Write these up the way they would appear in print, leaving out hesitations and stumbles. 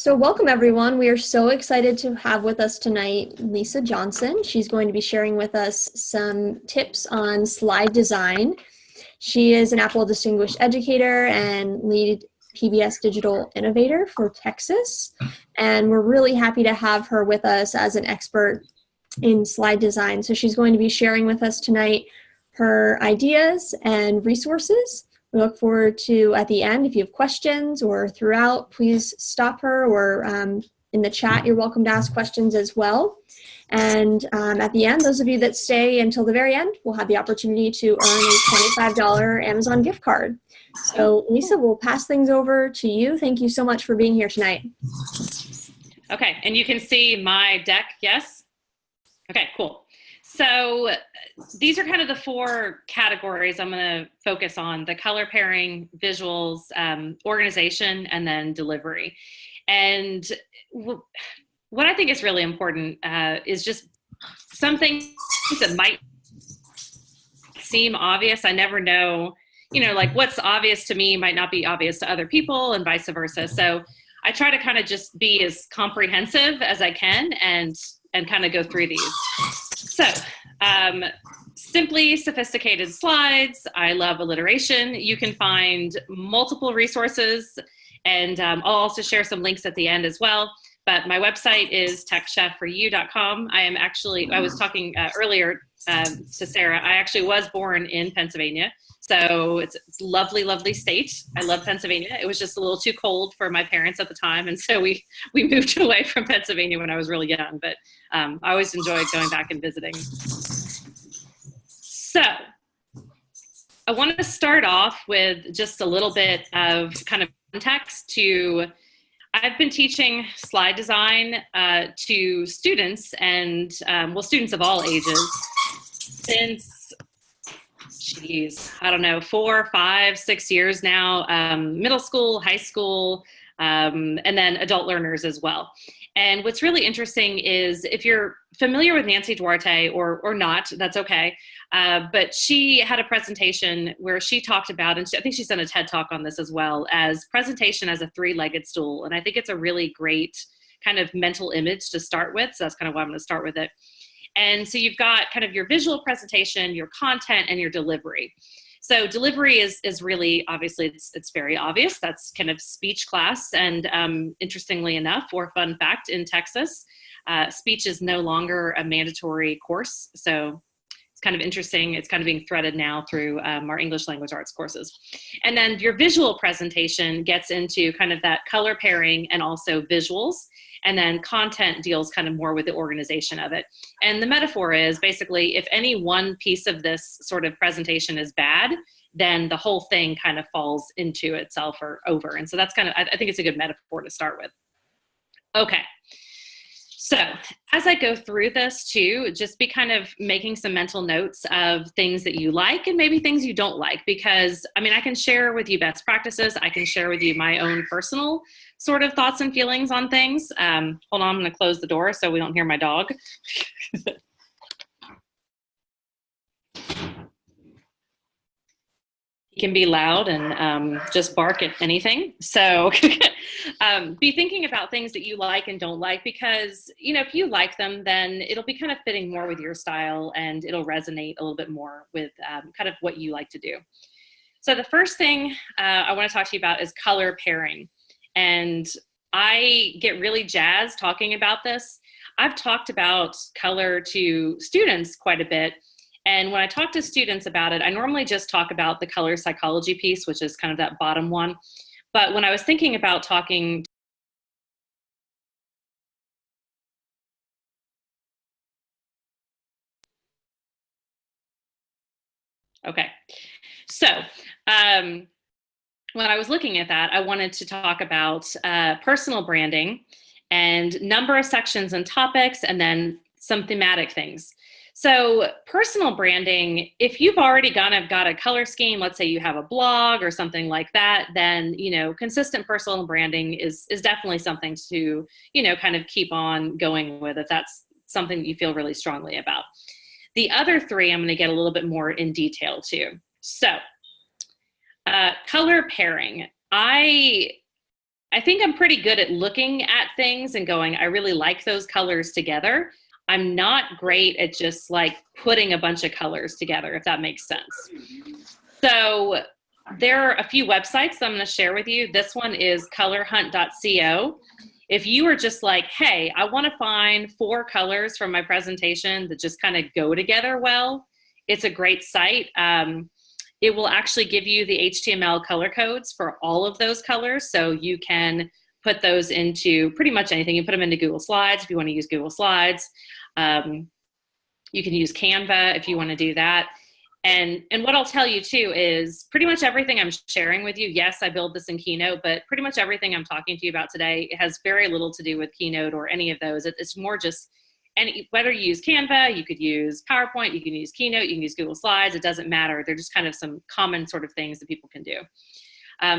So welcome everyone. We are so excited to have with us tonight Lisa Johnson. She's going to be sharing with us some tips on slide design. She is an Apple Distinguished Educator and lead PBS Digital Innovator for Texas. And we're really happy to have her with us as an expert in slide design. So she's going to be sharing with us tonight her ideas and resources. We look forward to, at the end, if you have questions or throughout, please stop her, or in the chat, you're welcome to ask questions as well. And at the end, those of you that stay until the very end will have the opportunity to earn a $25 Amazon gift card. So Lisa, we'll pass things over to you. Thank you so much for being here tonight. Okay, and you can see my deck, yes? Okay, cool. So these are kind of the four categories I'm going to focus on: the color pairing, visuals, organization, and then delivery. And what I think is really important is just some things that might seem obvious. I never know, like what's obvious to me might not be obvious to other people, and vice versa. So I try to kind of just be as comprehensive as I can and kind of go through these. So, simply sophisticated slides. I love alliteration. You can find multiple resources, and I'll also share some links at the end as well. But my website is techchefforyou.com. I was talking earlier to Sarah. I actually was born in Pennsylvania. So it's a lovely, lovely state. I love Pennsylvania. It was just a little too cold for my parents at the time. And so we moved away from Pennsylvania when I was really young. But I always enjoyed going back and visiting. So I wanted to start off with just a little bit of kind of context to, I've been teaching slide design to students and, students of all ages since, I don't know, 4, 5, 6 years now, middle school, high school, and then adult learners as well. And what's really interesting is, if you're familiar with Nancy Duarte or not, that's okay. But she had a presentation where she talked about, and I think she's done a TED Talk on this as well, as presentation as a three-legged stool. And I think it's a really great kind of mental image to start with. So that's kind of why I'm going to start with it. And so you've got kind of your visual presentation, your content, and your delivery. So delivery is really, obviously, it's very obvious. That's kind of speech class. And interestingly enough, or fun fact, in Texas, speech is no longer a mandatory course. So it's kind of interesting. It's kind of being threaded now through our English language arts courses. And then your visual presentation gets into kind of that color pairing and also visuals. And then content deals kind of more with the organization of it. And the metaphor is basically, if any one piece of this sort of presentation is bad, then the whole thing kind of falls into itself or over. And so that's kind of, I think it's a good metaphor to start with. Okay. So as I go through this too, just be kind of making some mental notes of things that you like and maybe things you don't like, because I mean, I can share with you best practices. I can share with you my own personal sort of thoughts and feelings on things. Hold on, I'm going to close the door so we don't hear my dog. Can be loud and just bark at anything. So be thinking about things that you like and don't like, because, if you like them, then it'll be kind of fitting more with your style and it'll resonate a little bit more with kind of what you like to do. So the first thing I want to talk to you about is color pairing. And I get really jazzed talking about this. I've talked about color to students quite a bit. And when I talk to students about it, I normally just talk about the color psychology piece, which is kind of that bottom one. But when I was thinking about talking, okay, so when I was looking at that, I wanted to talk about personal branding and number of sections and topics, and then some thematic things. So personal branding, if you've already got a color scheme, let's say you have a blog or something like that, then, consistent personal branding is definitely something to, kind of keep on going with if that's something that you feel really strongly about. The other three, I'm going to get a little bit more in detail too. So color pairing. I I think I'm pretty good at looking at things and going, I really like those colors together. I'm not great at just like putting a bunch of colors together, if that makes sense. So there are a few websites that I'm going to share with you. This one is colorhunt.co. If you are just like, hey, I want to find 4 colors from my presentation that just kind of go together well, it's a great site. It will actually give you the HTML color codes for all of those colors, so you can put those into pretty much anything. You put them into Google Slides if you want to use Google Slides. You can use Canva if you want to do that. And what I'll tell you too is pretty much everything I'm sharing with you, yes, I build this in Keynote, but pretty much everything I'm talking to you about today, it has very little to do with Keynote or any of those. It's more just, and whether you use Canva, you could use PowerPoint, you can use Keynote, you can use Google Slides, it doesn't matter. They're just kind of some common sort of things that people can do.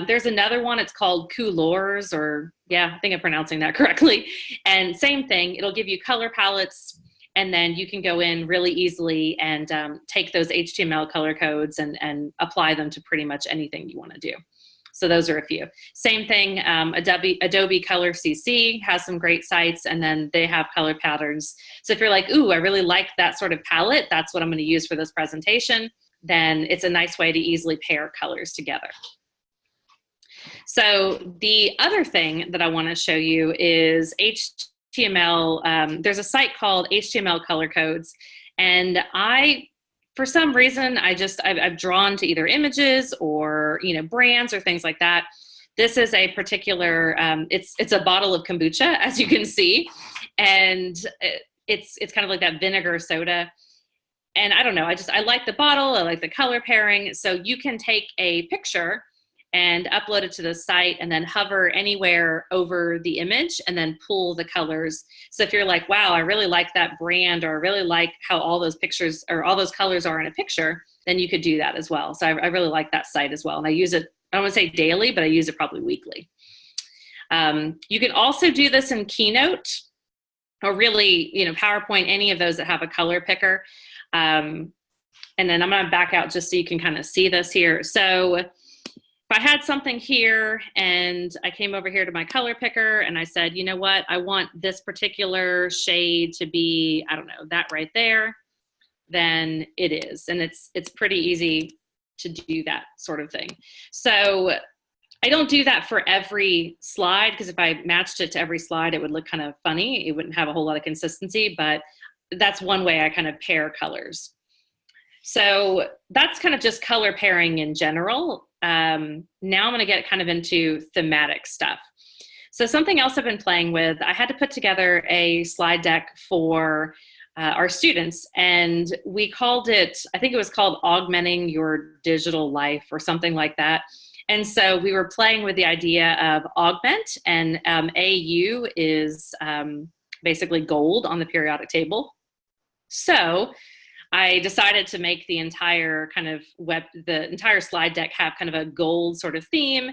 There's another one, it's called Coolors, or yeah, I think I'm pronouncing that correctly. And same thing, it'll give you color palettes, and then you can go in really easily and take those HTML color codes and apply them to pretty much anything you want to do. So those are a few. Same thing, Adobe Color CC has some great sites, and then they have color patterns. So if you're like, ooh, I really like that sort of palette, that's what I'm going to use for this presentation, then it's a nice way to easily pair colors together. So the other thing that I want to show you is HTML. There's a site called HTML Color Codes, and for some reason, I've drawn to either images or brands or things like that. This is a particular. It's a bottle of kombucha, as you can see, and it's kind of like that vinegar soda. And I don't know. I like the bottle. I like the color pairing. So you can take a picture and upload it to the site and then hover anywhere over the image and then pull the colors. So if you're like, wow, I really like that brand, or I really like how all those pictures or all those colors are in a picture, then you could do that as well. So I really like that site as well. And I use it, I don't want to say daily, but I use it probably weekly. You can also do this in Keynote, or really, PowerPoint, any of those that have a color picker. And then I'm going to back out just so you can kind of see this here. So if I had something here and I came over here to my color picker and I said, you know what, I want this particular shade to be, I don't know, that right there, then it is. And it's pretty easy to do that sort of thing. So I don't do that for every slide, because if I matched it to every slide, it would look kind of funny. It wouldn't have a whole lot of consistency, but that's one way I kind of pair colors. So that's kind of just color pairing in general. Now I'm going to get kind of into thematic stuff. So something else I've been playing with, I had to put together a slide deck for our students, and we called it, I think it was called Augmenting Your Digital Life or something like that. And so we were playing with the idea of augment, and AU is basically gold on the periodic table. So I decided to make the entire the entire slide deck have kind of a gold sort of theme.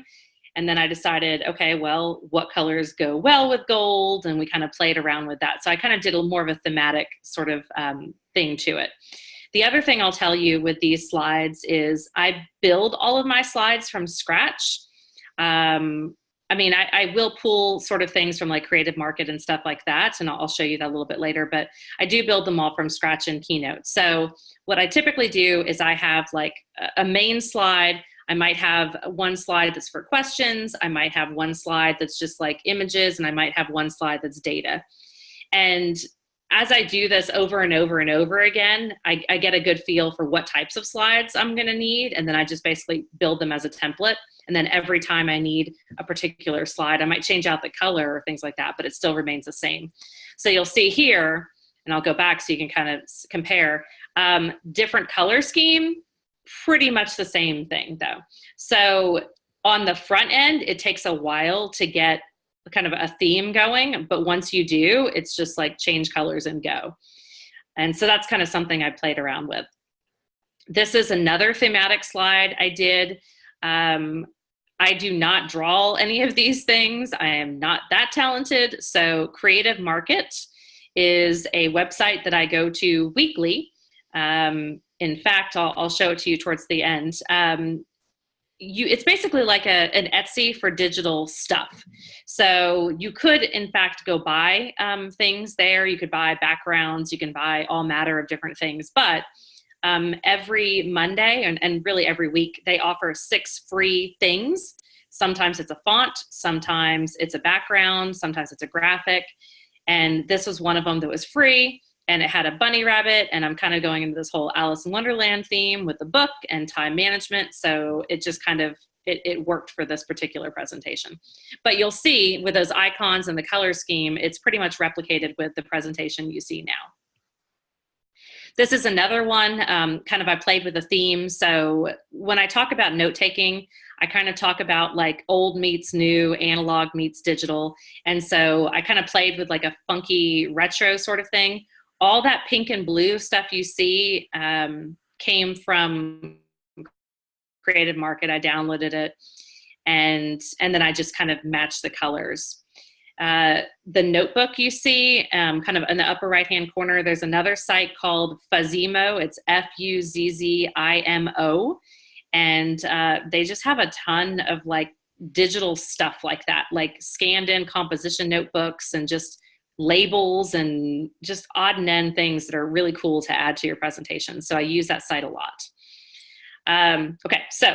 And then I decided, okay, well, what colors go well with gold? And we kind of played around with that. So I kind of did a more of a thematic sort of thing to it. The other thing I'll tell you with these slides is I build all of my slides from scratch. I will pull sort of things from like Creative Market and stuff like that, and I'll show you that a little bit later, but I do build them all from scratch in Keynote. So what I typically do is I have like a main slide. I might have one slide that's for questions. I might have one slide that's just like images, and I might have one slide that's data. And as I do this over and over and over again, I get a good feel for what types of slides I'm going to need, and then I just basically build them as a template. And then every time I need a particular slide, I might change out the color or things like that, but it still remains the same. So you'll see here, and I'll go back so you can kind of compare, different color scheme, pretty much the same thing though. So on the front end, it takes a while to get kind of a theme going, but once you do, it's just like change colors and go. And so that's kind of something I played around with. This is another thematic slide I did. I do not draw any of these things. I am not that talented. So Creative Market is a website that I go to weekly. In fact, I'll show it to you towards the end. it's basically like an Etsy for digital stuff. So you could, in fact, go buy things there. You could buy backgrounds. You can buy all matter of different things. But every Monday and really every week, they offer 6 free things. Sometimes it's a font. Sometimes it's a background. Sometimes it's a graphic. And this was one of them that was free. And it had a bunny rabbit, and I'm kind of going into this whole Alice in Wonderland theme with the book and time management. So it just kind of, it worked for this particular presentation. But you'll see with those icons and the color scheme, it's pretty much replicated with the presentation you see now. This is another one, kind of I played with a theme. So when I talk about note-taking, I kind of talk about like old meets new, analog meets digital. And so I kind of played with like a funky retro sort of thing. All that pink and blue stuff you see came from Creative Market. I downloaded it, and then I just kind of matched the colors. The notebook you see, kind of in the upper right-hand corner, there's another site called Fuzzimo. It's Fuzzimo, and they just have a ton of like digital stuff like that, like scanned in composition notebooks and just labels and just odd and end things that are really cool to add to your presentation. So I use that site a lot. Okay, so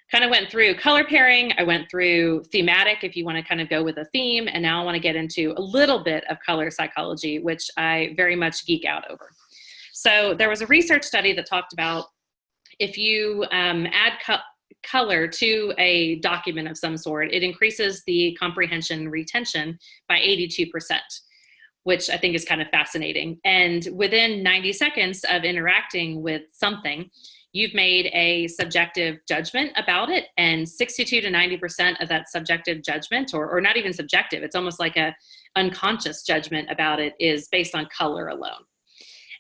kind of went through color pairing. I went through thematic, if you want to kind of go with a theme. And now I want to get into a little bit of color psychology, which I very much geek out over. So there was a research study that talked about if you add color to a document of some sort, it increases the comprehension retention by 82%. Which I think is kind of fascinating. And within 90 seconds of interacting with something, you've made a subjective judgment about it, and 62 to 90% of that subjective judgment, or not even subjective, it's almost like a unconscious judgment about it, is based on color alone.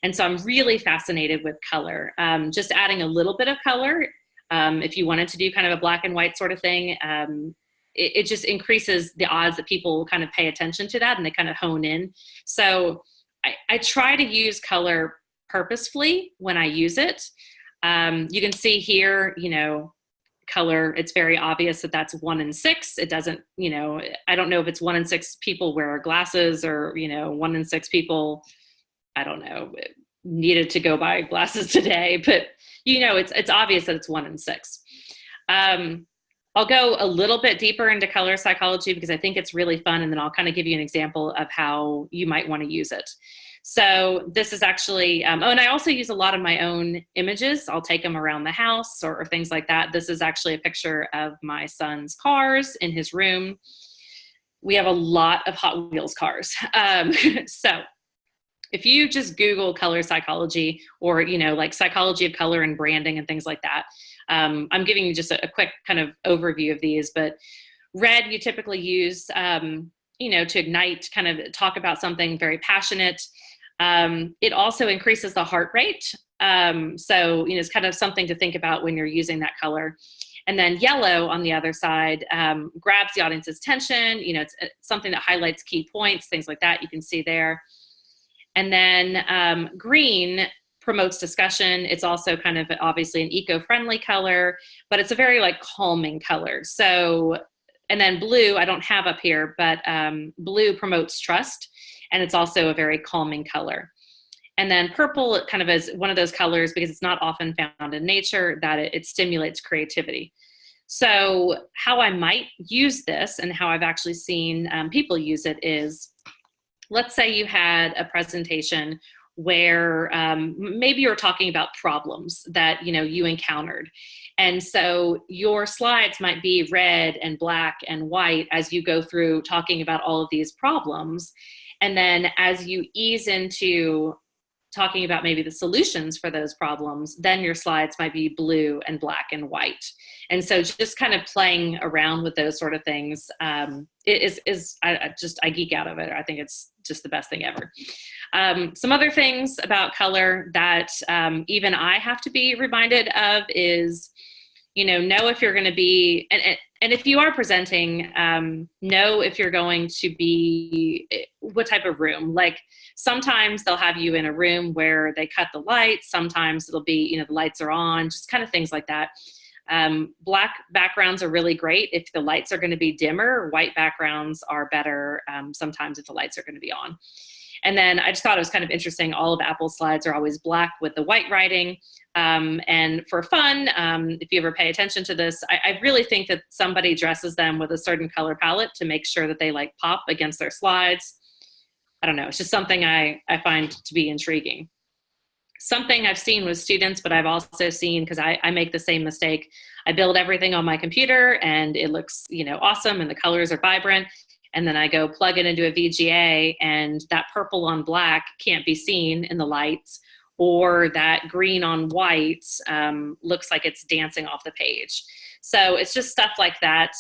And so I'm really fascinated with color. Just adding a little bit of color, if you wanted to do kind of a black and white sort of thing, it just increases the odds that people kind of pay attention to that and they kind of hone in. So I try to use color purposefully when I use it. You can see here, you know, color, it's very obvious that that's 1 in 6. It doesn't, you know, I don't know if it's 1 in 6 people wear glasses, or, you know, 1 in 6 people, I don't know, needed to go buy glasses today, but you know, it's obvious that it's 1 in 6. I'll go a little bit deeper into color psychology because I think it's really fun, and then I'll kind of give you an example of how you might want to use it. So this is actually, oh, and I also use a lot of my own images. I'll take them around the house or things like that. This is actually a picture of my son's cars in his room. We have a lot of Hot Wheels cars. So if you just Google color psychology, or, you know, like psychology of color and branding and things like that, I'm giving you just a quick kind of overview of these, but red you typically use, you know, to ignite, kind of talk about something very passionate. It also increases the heart rate. So, you know, it's kind of something to think about when you're using that color. And then yellow on the other side grabs the audience's attention. You know, it's something that highlights key points, things like that you can see there. And then green promotes discussion. It's also kind of obviously an eco-friendly color, but it's a very like calming color. So, and then blue, I don't have up here, but blue promotes trust, and it's also a very calming color. And then purple kind of is one of those colors, because it's not often found in nature, that it stimulates creativity. So how I might use this, and how I've actually seen people use it, is, let's say you had a presentation where maybe you're talking about problems that, you know, you encountered. And so your slides might be red and black and white as you go through talking about all of these problems. And then as you ease into talking about maybe the solutions for those problems, then your slides might be blue and black and white. And so just kind of playing around with those sort of things I geek out of it. I think it's just the best thing ever. Some other things about color that even I have to be reminded of is, you know if you're going to be, and if you are presenting, know if you're going to be, what type of room. Like sometimes they'll have you in a room where they cut the lights. Sometimes it'll be, you know, the lights are on, just kind of things like that. Black backgrounds are really great if the lights are going to be dimmer. White backgrounds are better sometimes if the lights are going to be on. And then I just thought it was kind of interesting. All of Apple's slides are always black with the white writing. And for fun, if you ever pay attention to this, I really think that somebody dresses them with a certain color palette to make sure that they like pop against their slides. I don't know. It's just something I find to be intriguing. Something I've seen with students, but I've also seen, because I make the same mistake, I build everything on my computer and it looks, awesome and the colors are vibrant. And then I go plug it into a VGA and that purple on black can't be seen in the lights, or that green on white looks like it's dancing off the page. So it's just stuff like that.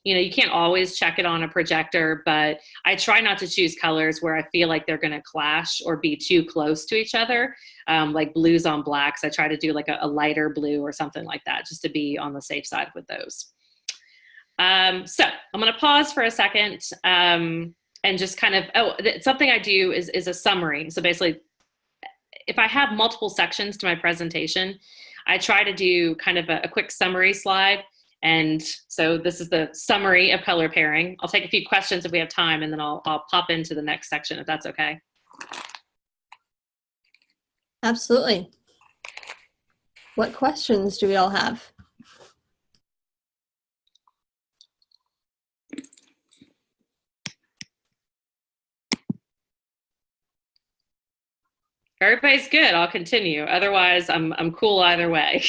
You can't always check it on a projector, but I try not to choose colors where I feel like they're going to clash or be too close to each other, like blues on blacks. I try to do like a lighter blue or something like that, just to be on the safe side with those. So I'm going to pause for a second and just kind of, something I do is a summary. So basically, if I have multiple sections to my presentation, I try to do kind of a quick summary slide. And so this is the summary of color pairing. I'll take a few questions if we have time, and then I'll pop into the next section if that's okay. Absolutely. What questions do we all have? Everybody's good. I'll continue. Otherwise, I'm cool either way.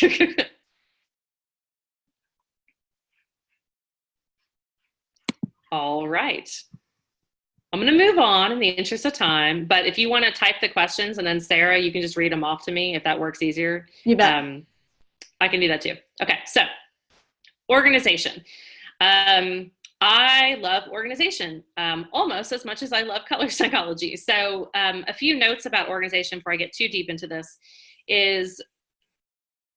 All right. I'm going to move on in the interest of time, but if you want to type the questions and then Sarah, you can just read them off to me if that works easier. You bet. I can do that too. Okay, so organization. I love organization almost as much as I love color psychology. So a few notes about organization before I get too deep into this is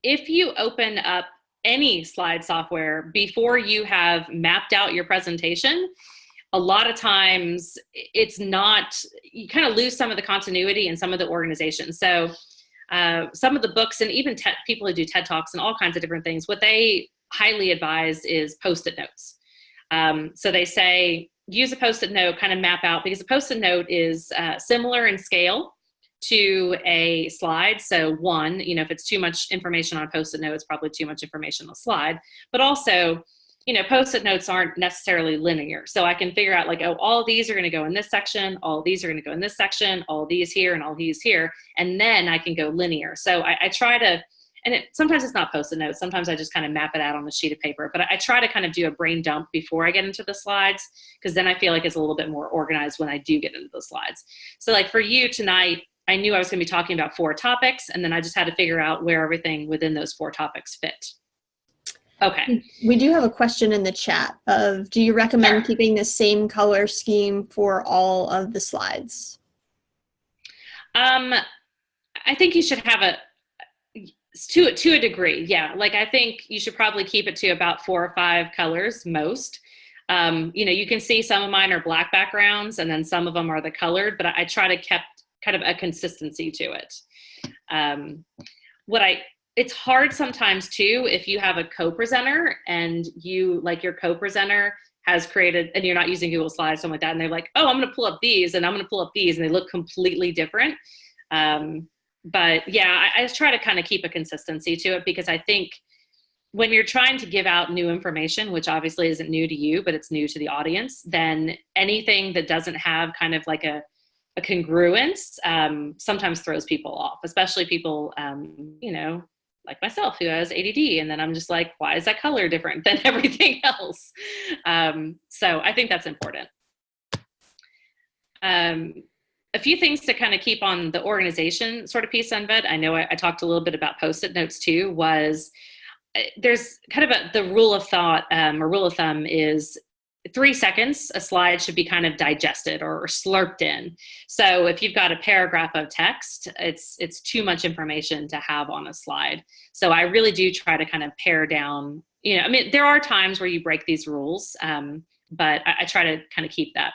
if you open up any slide software before you have mapped out your presentation, a lot of times it's not, you kind of lose some of the continuity and some of the organization. So some of the books and even people who do TED Talks and all kinds of different things, what they highly advise is Post-it notes. So they say, use a Post-it note, kind of map out, because a Post-it note is similar in scale to a slide. So one, if it's too much information on a Post-it note, it's probably too much information on a slide. But also, Post-it notes aren't necessarily linear. So I can figure out like, all these are going to go in this section, all these are going to go in this section, all these here and all these here. And then I can go linear. So I try to, and sometimes it's not Post-it notes. Sometimes I just kind of map it out on a sheet of paper. But I try to kind of do a brain dump before I get into the slides, because then I feel like it's a little bit more organized when I do get into the slides. So like for you tonight, I knew I was going to be talking about 4 topics, and then I just had to figure out where everything within those 4 topics fit. Okay. We do have a question in the chat of, do you recommend keeping the same color scheme for all of the slides? I think you should have to a degree. Yeah. Like I think you should probably keep it to about 4 or 5 colors most. You can see some of mine are black backgrounds and then some of them are the colored, but I try to keep kind of a consistency to it. It's hard sometimes too, if you have a co-presenter and your co-presenter has created, and you're not using Google Slides, something like that, and they're like, I'm going to pull up these and I'm going to pull up these, and they look completely different. But yeah, I just try to kind of keep a consistency to it, because I think when you're trying to give out new information, which obviously isn't new to you, but it's new to the audience, then anything that doesn't have kind of like a congruence sometimes throws people off, especially people, like myself who has ADD. And then I'm just like, why is that color different than everything else? So I think that's important. A few things to kind of keep on the organization sort of piece, Anved. I know I talked a little bit about Post-it notes too, was there's kind of the rule of thought or rule of thumb is 3 seconds, a slide should be kind of digested or slurped in. So if you've got a paragraph of text, it's too much information to have on a slide. So I really do try to kind of pare down, there are times where you break these rules, but I try to kind of keep that.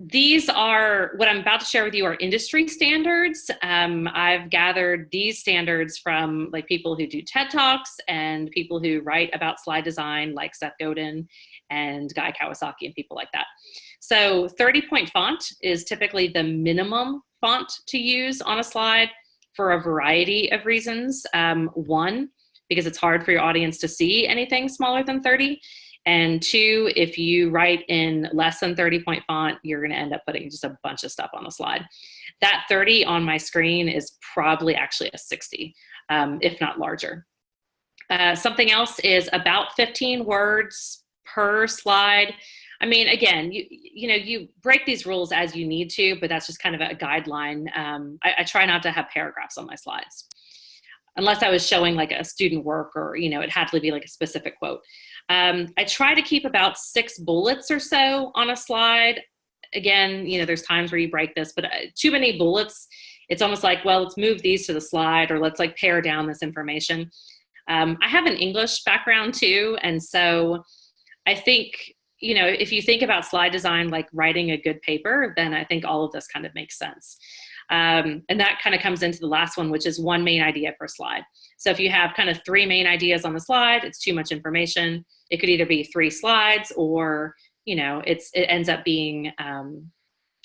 These are, what I'm about to share with you are industry standards. I've gathered these standards from like people who do TED Talks and people who write about slide design like Seth Godin and Guy Kawasaki and people like that. So 30-point font is typically the minimum font to use on a slide for a variety of reasons. One, because it's hard for your audience to see anything smaller than 30. And two, if you write in less than 30-point font, you're going to end up putting just a bunch of stuff on the slide. That 30 on my screen is probably actually a 60, if not larger. Something else is about 15 words per slide. I mean, again, you break these rules as you need to, but that's just kind of a guideline. I try not to have paragraphs on my slides, unless I was showing like a student work or, it had to be like a specific quote. I try to keep about 6 bullets or so on a slide. Again, there's times where you break this, but too many bullets, it's almost like, well, let's move these to the slide or let's like pare down this information. I have an English background too. And so I think, if you think about slide design like writing a good paper, then I think all of this kind of makes sense. And that kind of comes into the last one, which is 1 main idea per slide. So if you have kind of 3 main ideas on the slide, it's too much information. It could either be 3 slides or, it ends up being, kind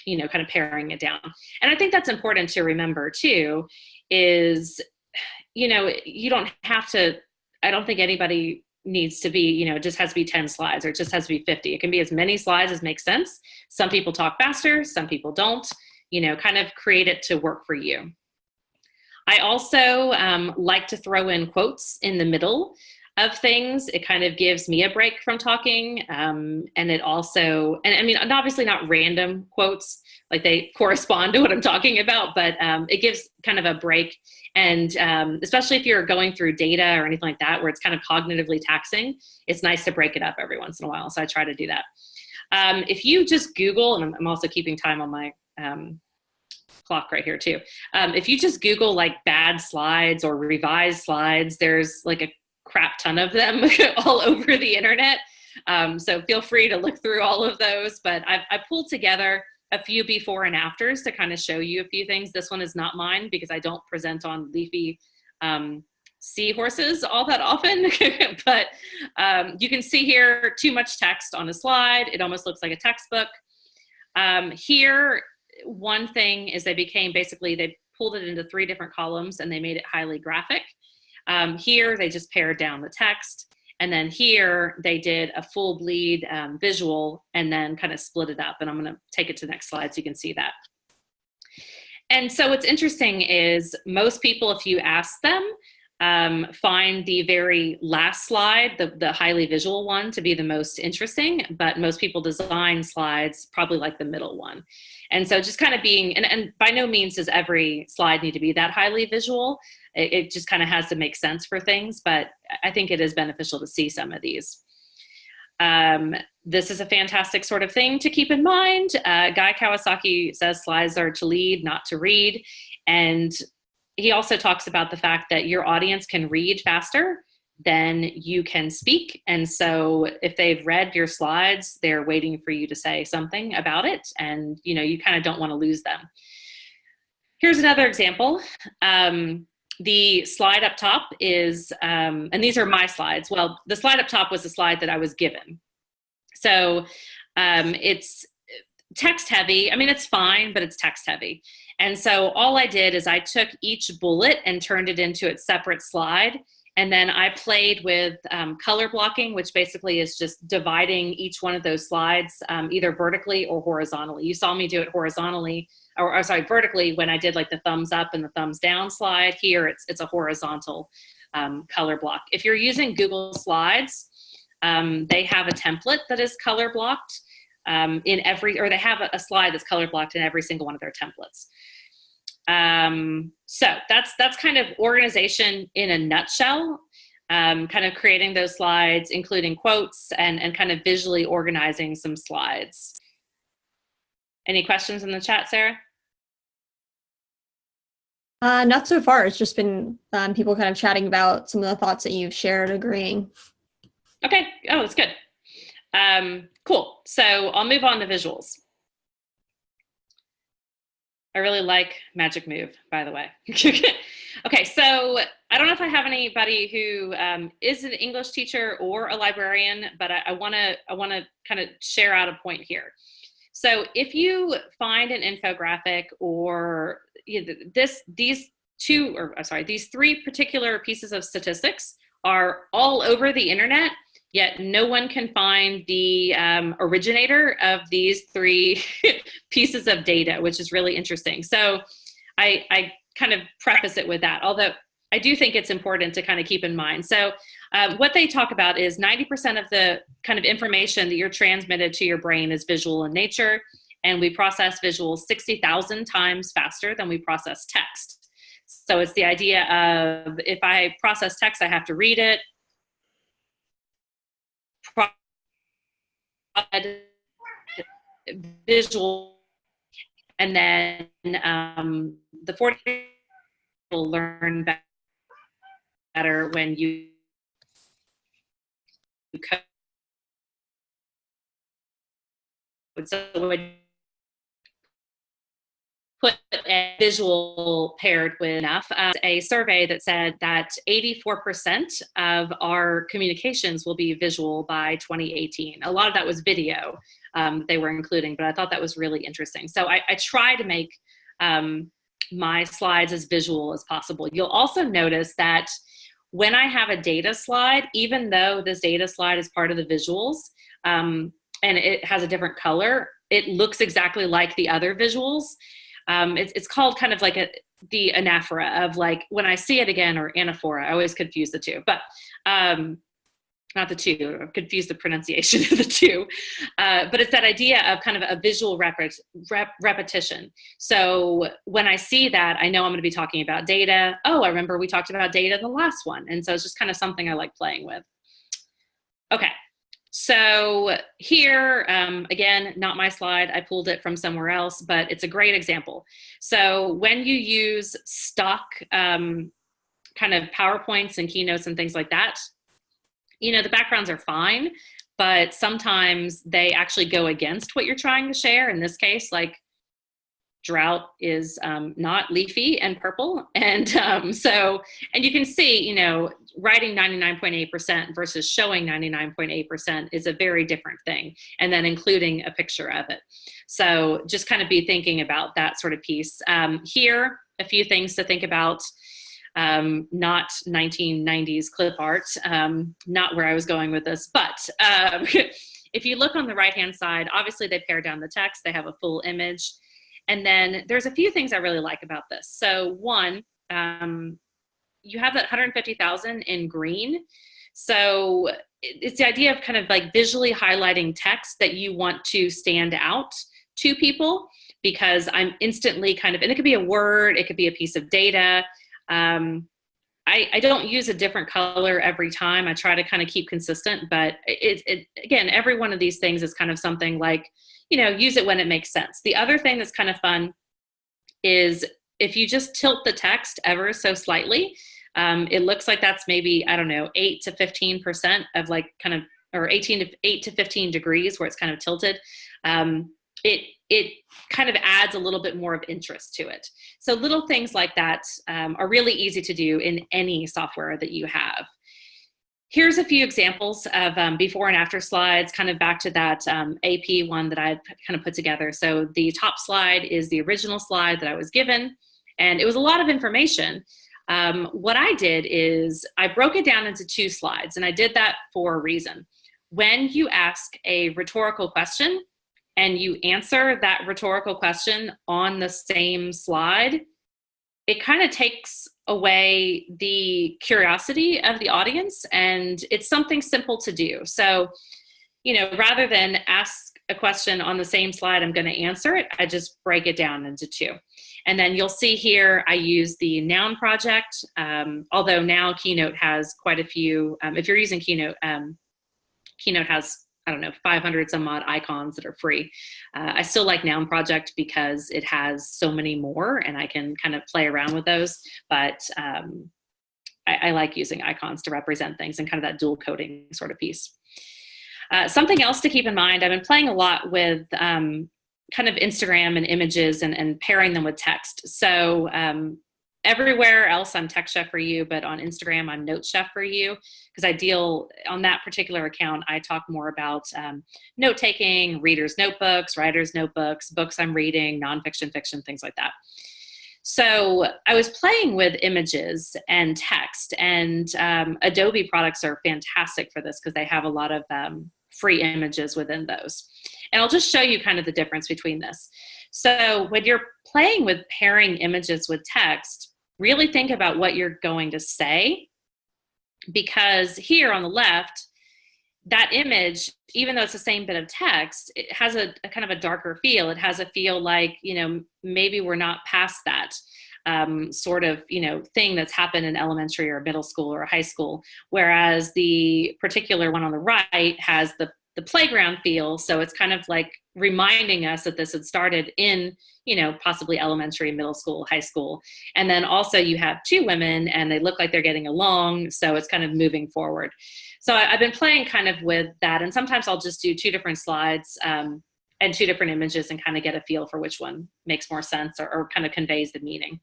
of paring it down. And I think that's important to remember too, is, you don't have to, I don't think anybody needs to be, it just has to be 10 slides or it just has to be 50. It can be as many slides as makes sense. Some people talk faster, some people don't. Kind of create it to work for you. I also like to throw in quotes in the middle of things. It kind of gives me a break from talking. And it also, and I mean, obviously not random quotes, like they correspond to what I'm talking about, but it gives kind of a break. And especially if you're going through data or anything like that, where it's kind of cognitively taxing, it's nice to break it up every once in a while. So I try to do that. If you just Google, and I'm also keeping time on my clock right here too. If you just Google like bad slides or revised slides, there's like a crap ton of them all over the internet. So feel free to look through all of those, but I pulled together a few before and afters to kind of show you a few things. This one is not mine because I don't present on leafy seahorses all that often, but you can see here too much text on a slide. It almost looks like a textbook. Here, one thing is they pulled it into 3 different columns and they made it highly graphic. Here, they just pared down the text. And then here, they did a full bleed visual and then kind of split it up. And I'm going to take it to the next slide so you can see that. And so what's interesting is most people, if you ask them, find the very last slide, the highly visual one, to be the most interesting, but most people design slides probably like the middle one. And so just kind of being, and by no means does every slide need to be that highly visual. It just kind of has to make sense for things, but I think it is beneficial to see some of these. This is a fantastic sort of thing to keep in mind. Guy Kawasaki says slides are to lead, not to read. And he also talks about the fact that your audience can read faster than you can speak. And so if they've read your slides, they're waiting for you to say something about it. And, you kind of don't want to lose them. Here's another example. The slide up top is, and these are my slides. Well, the slide up top was the slide that I was given. So it's text heavy. I mean, it's fine, but it's text heavy. And so all I did is I took each bullet and turned it into its separate slide. And then I played with color blocking, which basically is just dividing each one of those slides either vertically or horizontally. You saw me do it horizontally, or sorry, vertically when I did like the thumbs up and the thumbs down slide. Here it's a horizontal color block. If you're using Google Slides, they have a template that is color blocked in every, or they have a slide that's color blocked in every single one of their templates. So that's kind of organization in a nutshell, kind of creating those slides, including quotes and kind of visually organizing some slides. Any questions in the chat, Sarah? Not so far. It's just been people kind of chatting about some of the thoughts that you've shared, agreeing. Okay. Oh, that's good. Cool. So I'll move on to visuals. I really like Magic Move, by the way. Okay, so I don't know if I have anybody who is an English teacher or a librarian, but I want to kind of share out a point here. So if you find an infographic or these three particular pieces of statistics are all over the internet, yet no one can find the originator of these three pieces of data, which is really interesting. So I kind of preface it with that, although I do think it's important to kind of keep in mind. So what they talk about is 90% of the kind of information that you're transmitted to your brain is visual in nature, and we process visuals 60,000 times faster than we process text. So it's the idea of, if I process text, I have to read it, visual, and then the 40 will learn better when you code. So when put a visual paired with enough, a survey that said that 84% of our communications will be visual by 2018. A lot of that was video they were including, but I thought that was really interesting. So I try to make my slides as visual as possible. You'll also notice that when I have a data slide, even though this data slide is part of the visuals, and it has a different color, it looks exactly like the other visuals. It's called kind of like the anaphora of, like, when I see it again, or anaphora. I always confuse the two, but not the two, I confuse the pronunciation of the two. But it's that idea of kind of a visual repetition. So when I see that, I know I'm going to be talking about data. Oh, I remember we talked about data in the last one. And so it's just kind of something I like playing with. Okay. So here, again, not my slide, I pulled it from somewhere else, but it's a great example. So when you use stock kind of PowerPoints and keynotes and things like that, the backgrounds are fine, but sometimes they actually go against what you're trying to share. In this case, like, drought is not leafy and purple. And and you can see, writing 99.8% versus showing 99.8% is a very different thing. And then including a picture of it. So just kind of be thinking about that sort of piece. Here, a few things to think about. Not 1990s clip art, not where I was going with this, but if you look on the right-hand side, obviously they pare down the text, they have a full image. And then there's a few things I really like about this. So one, you have that 150,000 in green. So it's the idea of kind of like visually highlighting text that you want to stand out to people, because I'm instantly kind of, and it could be a word, it could be a piece of data. I don't use a different color every time. I try to kind of keep consistent, but again, every one of these things is kind of something like, use it when it makes sense. The other thing that's kind of fun is if you just tilt the text ever so slightly, it looks like that's maybe, I don't know, 8 to 15% of, like, kind of, or 8 to 15 degrees where it's kind of tilted. It kind of adds a little bit more of interest to it. So little things like that are really easy to do in any software that you have. Here's a few examples of before and after slides, kind of back to that AP one that I kind of put together. So the top slide is the original slide that I was given, and it was a lot of information. What I did is I broke it down into 2 slides, and I did that for a reason. When you ask a rhetorical question and you answer that rhetorical question on the same slide, it kind of takes away the curiosity of the audience, and it's something simple to do. So, rather than ask a question on the same slide, I'm going to answer it, I just break it down into 2. And then you'll see here, I use the Noun project, although now Keynote has quite a few, if you're using Keynote, Keynote has, I don't know, 500 some odd icons that are free. I still like Noun Project because it has so many more and I can kind of play around with those, but I like using icons to represent things and kind of that dual coding sort of piece. Something else to keep in mind, I've been playing a lot with kind of Instagram and images and pairing them with text. So everywhere else I'm Tech Chef for You, but on Instagram I'm Note Chef for You, because I deal on that particular account. I talk more about note taking, readers' notebooks, writers' notebooks, books I'm reading, nonfiction, fiction, things like that. So I was playing with images and text, and Adobe products are fantastic for this because they have a lot of free images within those. And I'll just show you kind of the difference between this. So when you're playing with pairing images with text, really think about what you're going to say, because here on the left, that image, even though it's the same bit of text, it has a kind of a darker feel. It has a feel like, maybe we're not past that sort of, thing that's happened in elementary or middle school or high school. Whereas the particular one on the right has the playground feel. So it's kind of like reminding us that this had started in, possibly elementary, middle school, high school. And then also you have two women and they look like they're getting along. So it's kind of moving forward. So I've been playing kind of with that. And sometimes I'll just do two different slides and two different images and kind of get a feel for which one makes more sense or kind of conveys the meaning.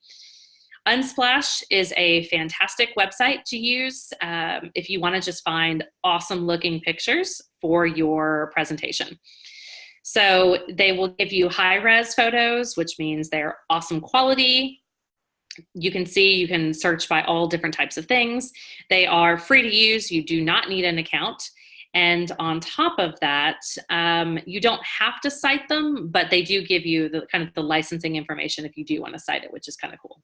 Unsplash is a fantastic website to use if you want to just find awesome looking pictures for your presentation. So they will give you high-res photos, which means they're awesome quality. You can search by all different types of things. They are free to use. You do not need an account. And on top of that, you don't have to cite them, but they do give you the kind of the licensing information if you do want to cite it, which is kind of cool.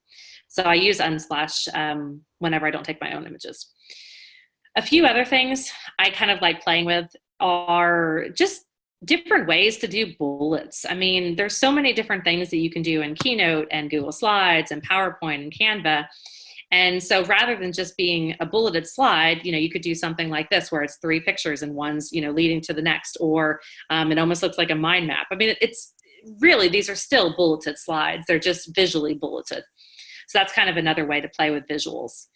So I use Unsplash whenever I don't take my own images. A few other things I kind of like playing with are just different ways to do bullets. I mean, there's so many different things that you can do in Keynote and Google Slides and PowerPoint and Canva. And so rather than just being a bulleted slide, you could do something like this where it's three pictures and one's, leading to the next, or it almost looks like a mind map. I mean, it's really, these are still bulleted slides. They're just visually bulleted. So that's kind of another way to play with visuals.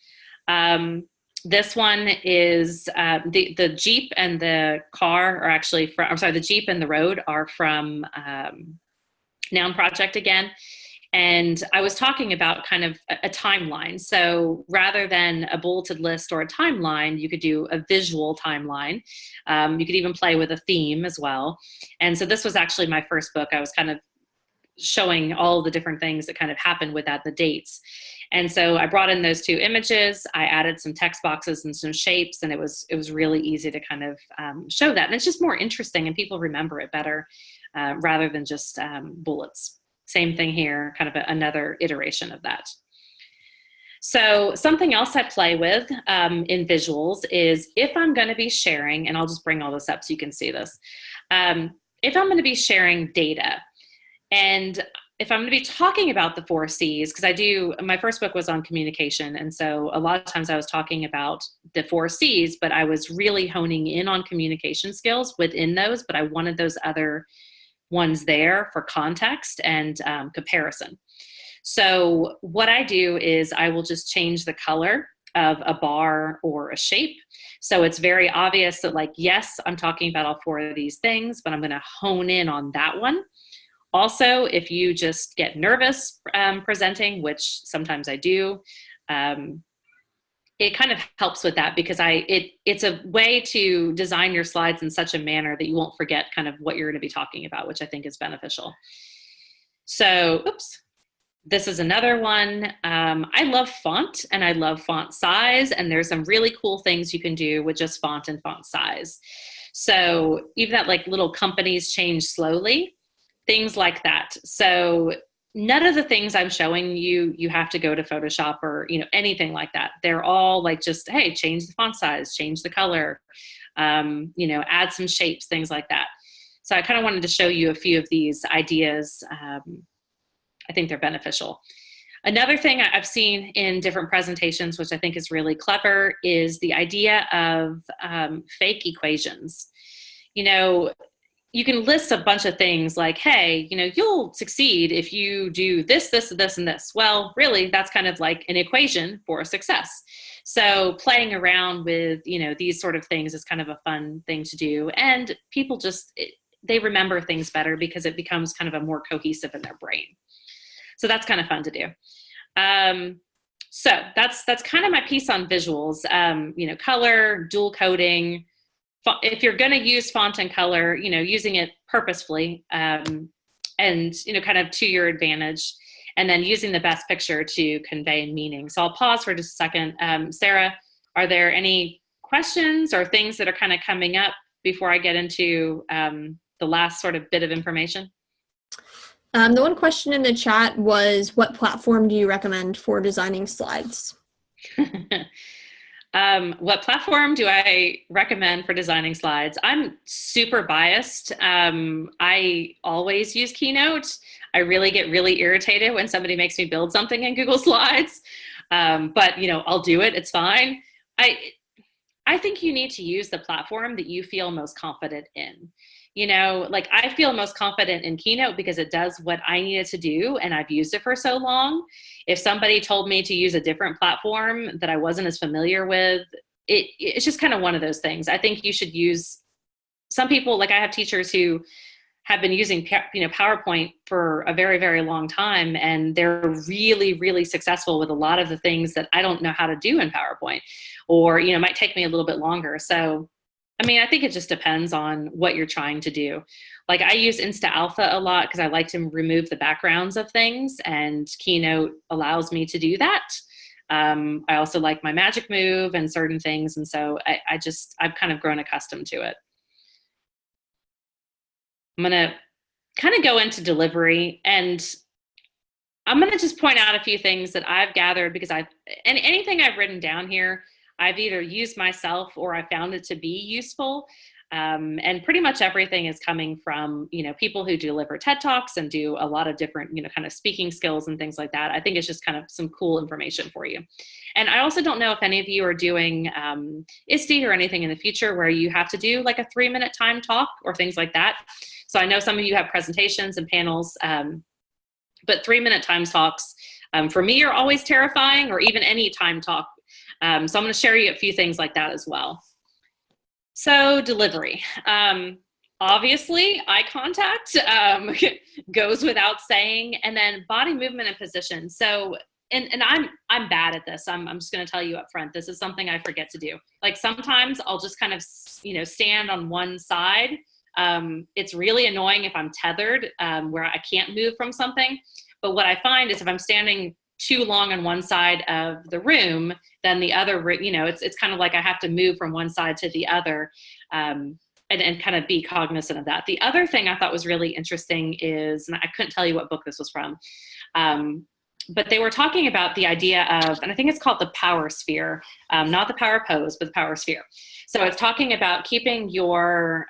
This one is the Jeep and the car are actually from, the Jeep and the road are from Noun Project again. And I was talking about kind of a timeline. So rather than a bulleted list or a timeline, you could do a visual timeline. You could even play with a theme as well. And so this was actually my first book. I was kind of showing all the different things that kind of happened with that, the dates. And so I brought in those two images. I added some text boxes and some shapes, and it was really easy to kind of show that. And it's just more interesting, and people remember it better rather than just bullets. Same thing here, kind of another iteration of that. So something else I play with in visuals is if I'm going to be sharing, and I'll just bring all this up so you can see this. If I'm going to be sharing data, and if I'm going to be talking about the 4 C's, because my first book was on communication, and so a lot of times I was talking about the 4 C's, but I was really honing in on communication skills within those, but I wanted those other ones there for context and comparison. So what I do is I will just change the color of a bar or a shape. So it's very obvious that, like, yes, I'm talking about all 4 of these things, but I'm going to hone in on that one. Also, if you just get nervous presenting, which sometimes I do, it kind of helps with that, because it's a way to design your slides in such a manner that you won't forget kind of what you're going to be talking about, which I think is beneficial. So, this is another one. I love font and I love font size, and there's some really cool things you can do with just font and font size. So even that, like, little companies change slowly, things like that. So none of the things I'm showing you have to go to Photoshop or, anything like that. They're all like, just, hey, change the font size, change the color, add some shapes, things like that. So I kind of wanted to show you a few of these ideas. I think they're beneficial. Another thing I've seen in different presentations, which I think is really clever, is the idea of fake equations. You can list a bunch of things like, hey, you'll succeed if you do this, this, this, and this. Well, really, that's kind of like an equation for success. So playing around with, these sort of things is kind of a fun thing to do. And people just, they remember things better because it becomes kind of a more cohesive in their brain. So that's kind of fun to do. So that's kind of my piece on visuals. Color, dual coding. If you're going to use font and color, using it purposefully, and kind of to your advantage, and then using the best picture to convey meaning. So I'll pause for just a second. Sarah, are there any questions or things that are kind of coming up before I get into the last sort of bit of information? The one question in the chat was, what platform do you recommend for designing slides? What platform do I recommend for designing slides? I'm super biased. I always use Keynote. I really get really irritated when somebody makes me build something in Google Slides. But I'll do it. It's fine. I think you need to use the platform that you feel most confident in. I feel most confident in Keynote because it does what I need it to do, and I've used it for so long. If somebody told me to use a different platform that I wasn't as familiar with, it's just kind of one of those things. I think you should use some people, like I have teachers who have been using PowerPoint for a very, very long time, and they're really, really successful with a lot of the things that I don't know how to do in PowerPoint, or might take me a little bit longer. So I think it just depends on what you're trying to do. Like I use InstAlpha a lot because I like to remove the backgrounds of things, and Keynote allows me to do that. I also like my Magic Move and certain things, and so I've kind of grown accustomed to it. I'm going to kind of go into delivery, and I'm going to just point out a few things that I've gathered because anything I've written down here, I've either used myself or I found it to be useful. And pretty much everything is coming from, people who deliver TED Talks and do a lot of different, kind of speaking skills and things like that. I think it's just kind of some cool information for you. And I also don't know if any of you are doing ISTE or anything in the future where you have to do like a 3-minute time talk or things like that. So I know some of you have presentations and panels, but 3-minute time talks for me are always terrifying, or even any time talk. So I'm going to share you a few things like that as well. So delivery, obviously eye contact goes without saying, and then body movement and position. So, and I'm bad at this. I'm just going to tell you up front, this is something I forget to do. Like sometimes I'll just kind of, stand on one side. It's really annoying if I'm tethered where I can't move from something. But what I find is if I'm standing too long on one side of the room, then the other, it's kind of like I have to move from one side to the other and kind of be cognizant of that. The other thing I thought was really interesting is, and I couldn't tell you what book this was from, but they were talking about the idea of, and I think it's called the power sphere, not the power pose, but the power sphere. So it's talking about keeping your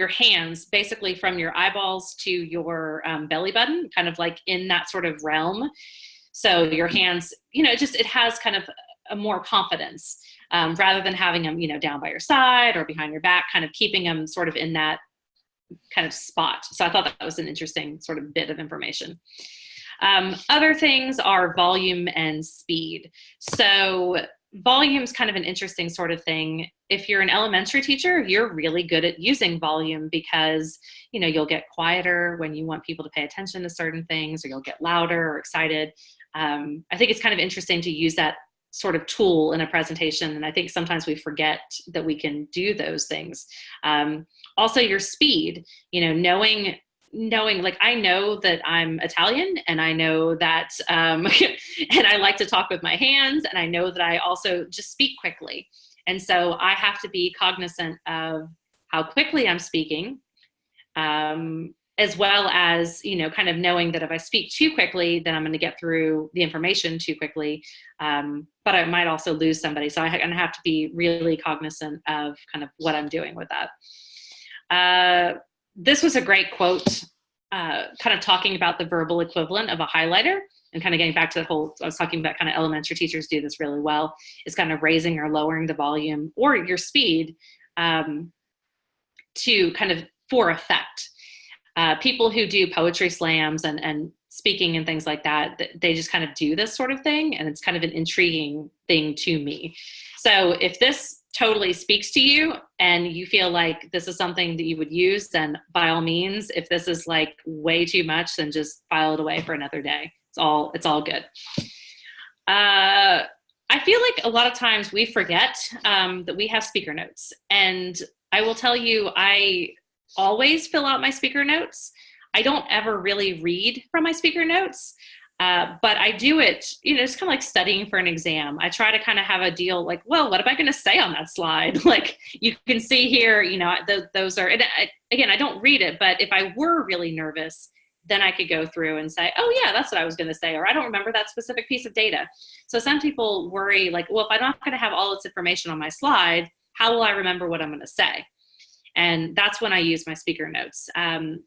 hands basically from your eyeballs to your belly button, kind of like in that sort of realm. So your hands, it has kind of a more confidence rather than having them, down by your side or behind your back, kind of keeping them sort of in that kind of spot. So I thought that was an interesting sort of bit of information. Other things are volume and speed. So volume's kind of an interesting sort of thing. If you're an elementary teacher, you're really good at using volume because, you'll get quieter when you want people to pay attention to certain things, or you'll get louder or excited. I think it's kind of interesting to use that sort of tool in a presentation. And I think sometimes we forget that we can do those things. Also your speed, knowing, like I know that I'm Italian, and I know that, and I like to talk with my hands, and I know that I also just speak quickly. And so I have to be cognizant of how quickly I'm speaking, as well as, kind of knowing that if I speak too quickly, then I'm going to get through the information too quickly. But I might also lose somebody. So I'm going to have to be really cognizant of kind of what I'm doing with that. This was a great quote, kind of talking about the verbal equivalent of a highlighter, and kind of getting back to the whole, I was talking about kind of elementary teachers do this really well, is kind of raising or lowering the volume or your speed to kind of for effect. People who do poetry slams and speaking and things like that, they just kind of do this sort of thing, and it's kind of an intriguing thing to me. So if this totally speaks to you, and you feel like this is something that you would use, then by all means. If this is like way too much, then just file it away for another day. It's all good. I feel like a lot of times we forget that we have speaker notes. And I will tell you, I always fill out my speaker notes. I don't ever really read from my speaker notes, but I do it, it's kind of like studying for an exam. I try to kind of have a deal like, well, what am I going to say on that slide? Like you can see here, those are, and again, I don't read it, but if I were really nervous, then I could go through and say, oh yeah, that's what I was going to say, or I don't remember that specific piece of data. So some people worry like, well, if I'm not going to have all this information on my slide, how will I remember what I'm going to say? And that's when I use my speaker notes.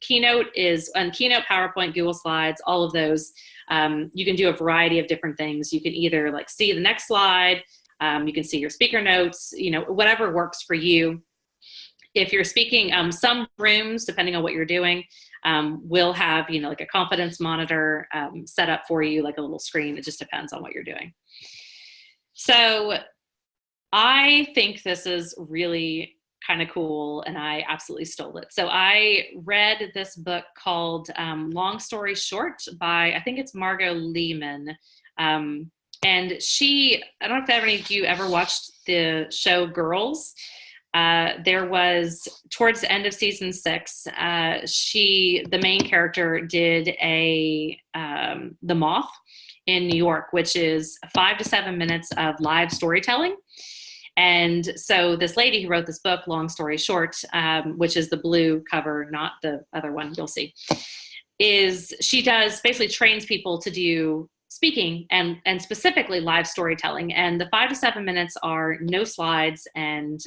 Keynote, PowerPoint, Google Slides, all of those. You can do a variety of different things. You can either like see the next slide, you can see your speaker notes, whatever works for you. If you're speaking, some rooms, depending on what you're doing, will have, like a confidence monitor set up for you, like a little screen. It just depends on what you're doing. So I think this is really kind of cool, and I absolutely stole it. So I read this book called Long Story Short by, I think it's Margot Lehman. And she, I don't know if any of you ever watched the show Girls. There was, towards the end of season 6, the main character did The Moth in New York, which is 5 to 7 minutes of live storytelling. And so this lady who wrote this book, Long Story Short, which is the blue cover, not the other one you'll see, she basically trains people to do speaking and specifically live storytelling. And the 5 to 7 minutes are no slides and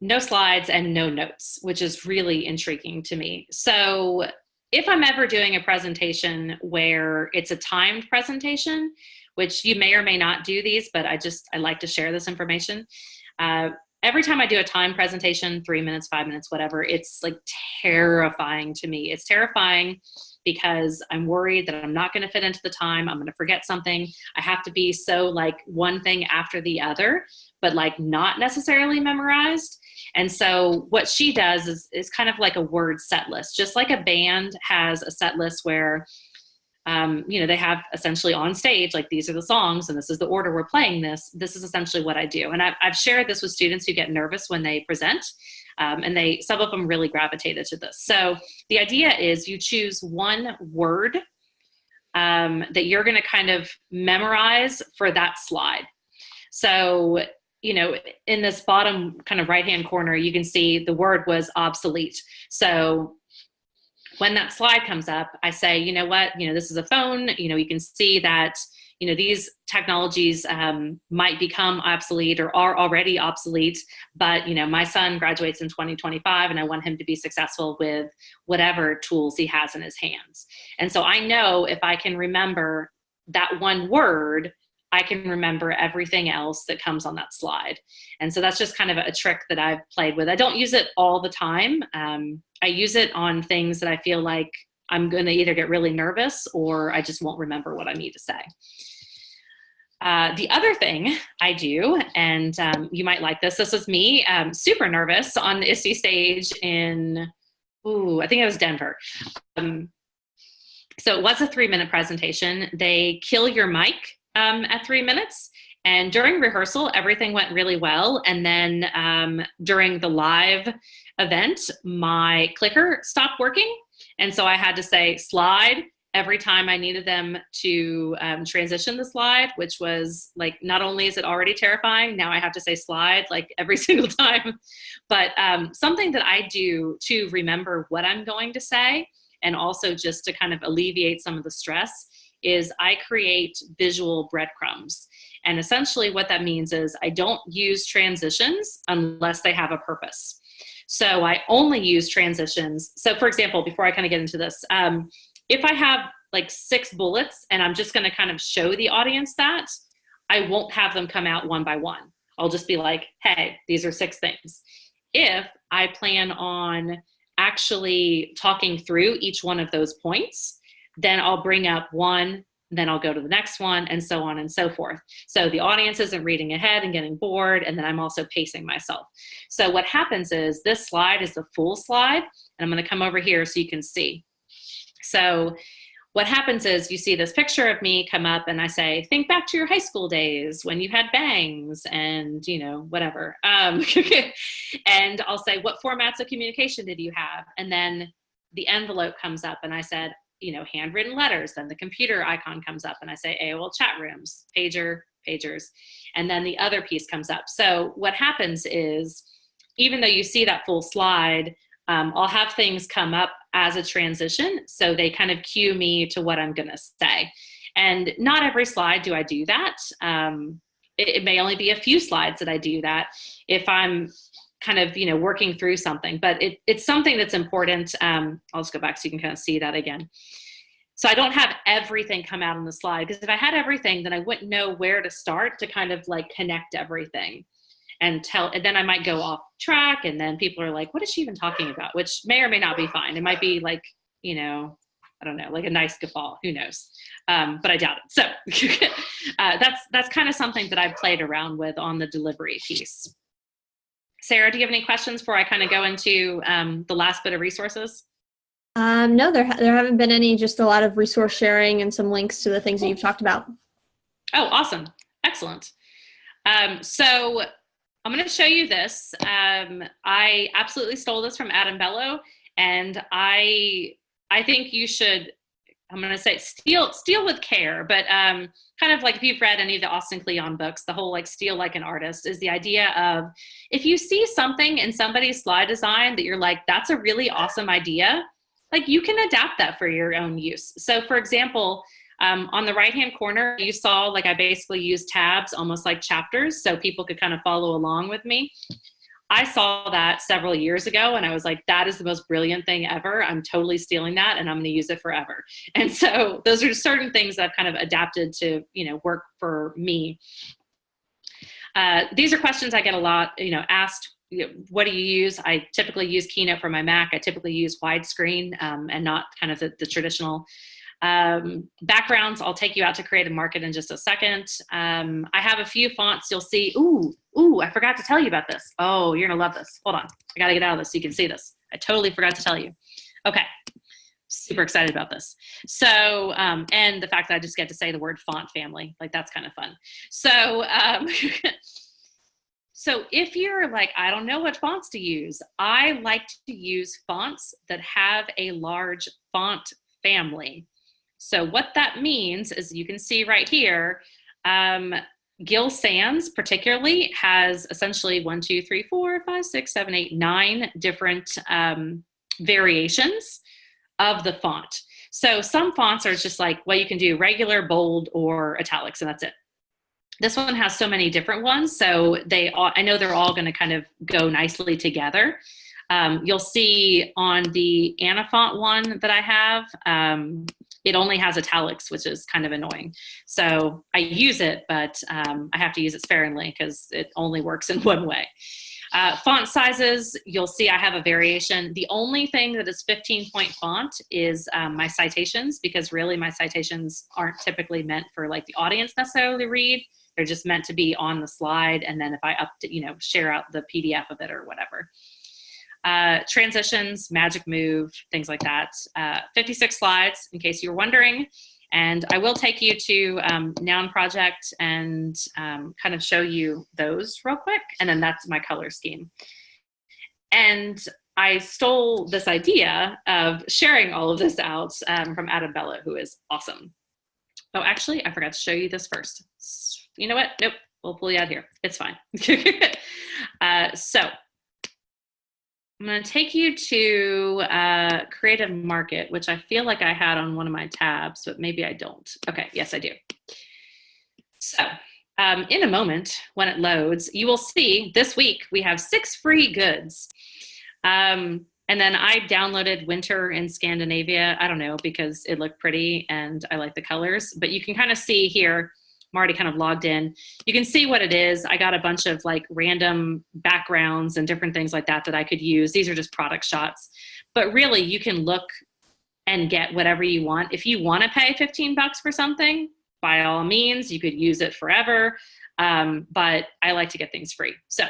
no notes, which is really intriguing to me. So if I'm ever doing a presentation where it's a timed presentation, which you may or may not do these, but I like to share this information. Every time I do a time presentation, 3 minutes, 5 minutes, whatever, it's like terrifying to me. It's terrifying because I'm worried that I'm not going to fit into the time. I'm going to forget something. I have to be so like one thing after the other, but like not necessarily memorized. And so what she does is kind of like a word set list, just like a band has a set list where they have essentially on stage, like these are the songs and this is the order we're playing this. This is essentially what I do. And I've shared this with students who get nervous when they present, and some of them really gravitated to this. So the idea is you choose one word that you're going to kind of memorize for that slide. So, in this bottom kind of right-hand corner, you can see the word was obsolete. So when that slide comes up, I say, you know what, this is a phone, you can see that, these technologies might become obsolete or are already obsolete, but, my son graduates in 2025 and I want him to be successful with whatever tools he has in his hands. And so I know if I can remember that one word, I can remember everything else that comes on that slide. And so that's just kind of a trick that I've played with. I don't use it all the time. I use it on things that I feel like I'm going to either get really nervous or I just won't remember what I need to say. The other thing I do, and you might like this was me super nervous on the ISTE stage in, I think it was Denver. So it was a 3-minute presentation. They kill your mic at 3 minutes. And during rehearsal, everything went really well. And then during the live event, my clicker stopped working. And so I had to say slide every time I needed them to transition the slide, which was like, not only is it already terrifying, now I have to say slide like every single time. But something that I do to remember what I'm going to say, and also just to kind of alleviate some of the stress, is I create visual breadcrumbs. And essentially what that means is I don't use transitions unless they have a purpose. So I only use transitions. So for example, before I kind of get into this, if I have like 6 bullets and I'm just going to kind of show the audience that, I won't have them come out one by one. I'll just be like, hey, these are 6 things. If I plan on actually talking through each one of those points, then I'll bring up 1, then I'll go to the next one, and so on and so forth. So the audience isn't reading ahead and getting bored, and then I'm also pacing myself. So what happens is this slide is the full slide, and I'm going to come over here so you can see. So what happens is you see this picture of me come up, and I say, think back to your high school days when you had bangs and, you know, whatever. And I'll say, what formats of communication did you have? And then the envelope comes up, and I said, you know, handwritten letters. Then the computer icon comes up, and I say AOL chat rooms, pager, pagers. And then the other piece comes up. So what happens is, even though you see that full slide, I'll have things come up as a transition. So they kind of cue me to what I'm going to say. And not every slide do I do that. It may only be a few slides that I do that if I'm kind of, you know, working through something, but it's something that's important. I'll just go back so you can kind of see that again. So I don't have everything come out on the slide, because if I had everything, then I wouldn't know where to start to kind of like connect everything and then I might go off track, and then people are like, what is she even talking about? Which may or may not be fine. It might be like, you know, I don't know, like a nice guffaw, who knows? But I doubt it. So that's kind of something that I've played around with on the delivery piece. Sarah, do you have any questions before I kind of go into the last bit of resources? No, there haven't been any, just a lot of resource sharing and some links to the things that you've talked about. Oh, awesome. Excellent. So I'm going to show you this. I absolutely stole this from Adam Bello, and I think you should, I'm going to say steal with care, but kind of like if you've read any of the Austin Kleon books, the whole like steal like an artist is the idea of, if you see something in somebody's slide design that you're like, that's a really awesome idea, like you can adapt that for your own use. So for example, on the right-hand corner, you saw like I basically used tabs almost like chapters so people could kind of follow along with me. I saw that several years ago, and I was like, that is the most brilliant thing ever. I'm totally stealing that, and I'm going to use it forever. And so those are certain things that I've kind of adapted to, you know, work for me. These are questions I get a lot, you know, asked. What do you use? I typically use Keynote for my Mac. I typically use widescreen and not kind of the traditional backgrounds. I'll take you out to Creative Market in just a second. I have a few fonts you'll see. Ooh, I forgot to tell you about this. Oh, you're gonna love this. Hold on, I gotta get out of this so you can see this. I totally forgot to tell you. Okay, super excited about this. So, and the fact that I just get to say the word font family, like that's kind of fun. So, so if you're like, I don't know what fonts to use, I like to use fonts that have a large font family. So what that means is, you can see right here, Gill Sans particularly has essentially 1, 2, 3, 4, 5, 6, 7, 8, 9 different variations of the font. So some fonts are just like, well, you can do regular, bold, or italics, and that's it. This one has so many different ones, so I know they're all going to kind of go nicely together. You'll see on the Anafont one that I have, it only has italics, which is kind of annoying. So I use it, but I have to use it sparingly because it only works in one way. Font sizes, you'll see I have a variation. The only thing that is 15-point font is my citations, because really my citations aren't typically meant for like the audience necessarily to read. They're just meant to be on the slide, and then if I share out the PDF of it or whatever. Transitions, magic move, things like that. 56 slides, in case you were wondering. And I will take you to Noun Project and kind of show you those real quick. And then that's my color scheme. And I stole this idea of sharing all of this out from Adam Bello, who is awesome. Oh, actually, I forgot to show you this first. You know what? Nope, we'll pull you out here. It's fine. So I'm going to take you to Creative Market, which I feel like I had on one of my tabs, but maybe I don't. Okay, yes, I do. So in a moment, when it loads, you will see this week we have 6 free goods. And then I downloaded Winter in Scandinavia. I don't know, because it looked pretty and I like the colors. But you can kind of see here, I'm already kind of logged in. You can see what it is. I got a bunch of like random backgrounds and different things like that that I could use. These are just product shots. But really, you can look and get whatever you want. If you want to pay $15 for something, by all means, you could use it forever. But I like to get things free. So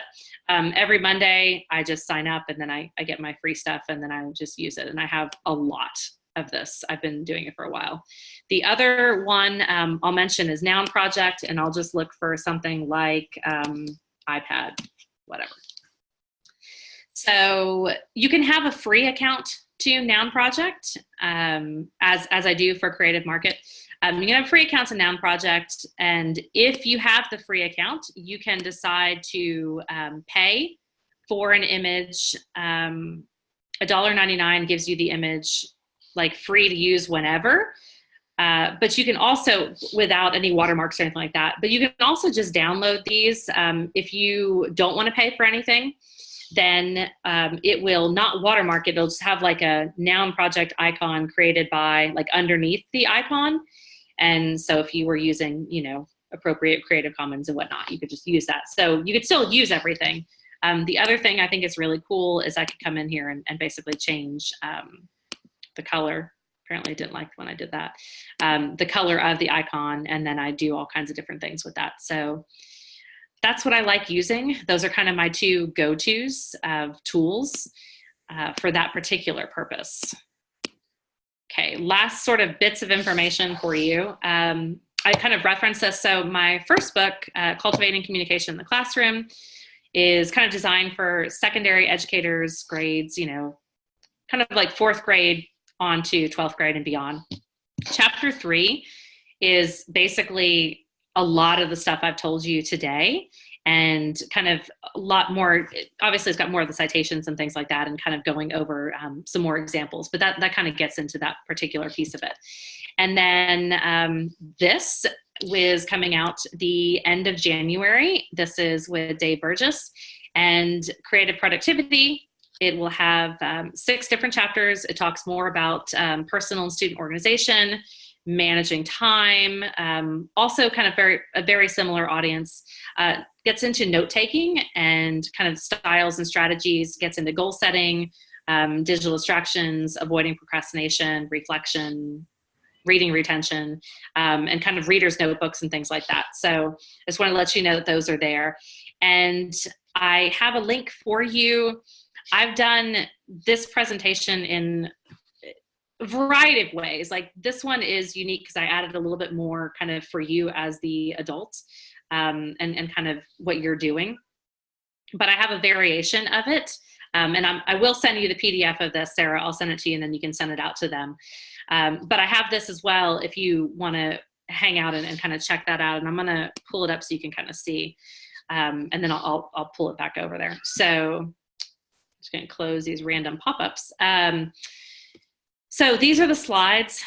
every Monday I just sign up, and then I get my free stuff, and then I just use it. And I have a lot of this. I've been doing it for a while. The other one I'll mention is Noun Project, and I'll just look for something like iPad, whatever. So you can have a free account to Noun Project, as I do for Creative Market. You can have free accounts in Noun Project, and if you have the free account, you can decide to pay for an image. $1.99 gives you the image like free to use whenever, but you can also, without any watermarks or anything like that, but you can also just download these. If you don't want to pay for anything, then it will not watermark it. It'll just have like a Noun Project icon created by, like, underneath the icon. And so if you were using, you know, appropriate Creative Commons and whatnot, you could just use that. So you could still use everything. The other thing I think is really cool is I could come in here and basically change the color. Apparently I didn't like when I did that. The color of the icon, and then I do all kinds of different things with that. So that's what I like using. Those are kind of my two go-tos of tools for that particular purpose. Okay, last sort of bits of information for you. I kind of referenced this. So my first book, Cultivating Communication in the Classroom, is kind of designed for secondary educators, grades, you know, kind of like 4th grade on to 12th grade and beyond. Chapter 3 is basically a lot of the stuff I've told you today, and kind of a lot more. Obviously it's got more of the citations and things like that, and kind of going over some more examples, but that kind of gets into that particular piece of it. And then this was coming out the end of January. This is with Dave Burgess, and Creative Productivity. It will have 6 different chapters. It talks more about personal and student organization, managing time, also kind of a very similar audience. Gets into note-taking and kind of styles and strategies, gets into goal setting, digital distractions, avoiding procrastination, reflection, reading retention, and kind of readers' notebooks and things like that. So I just want to let you know that those are there. And I have a link for you. I've done this presentation in a variety of ways. Like, this one is unique because I added a little bit more kind of for you as the adults, and kind of what you're doing. But I have a variation of it. And I will send you the PDF of this, Sarah. I'll send it to you, and then you can send it out to them. But I have this as well if you want to hang out and kind of check that out. And I'm going to pull it up so you can kind of see. And then I'll pull it back over there. So I'm just going to close these random pop-ups. So these are the slides.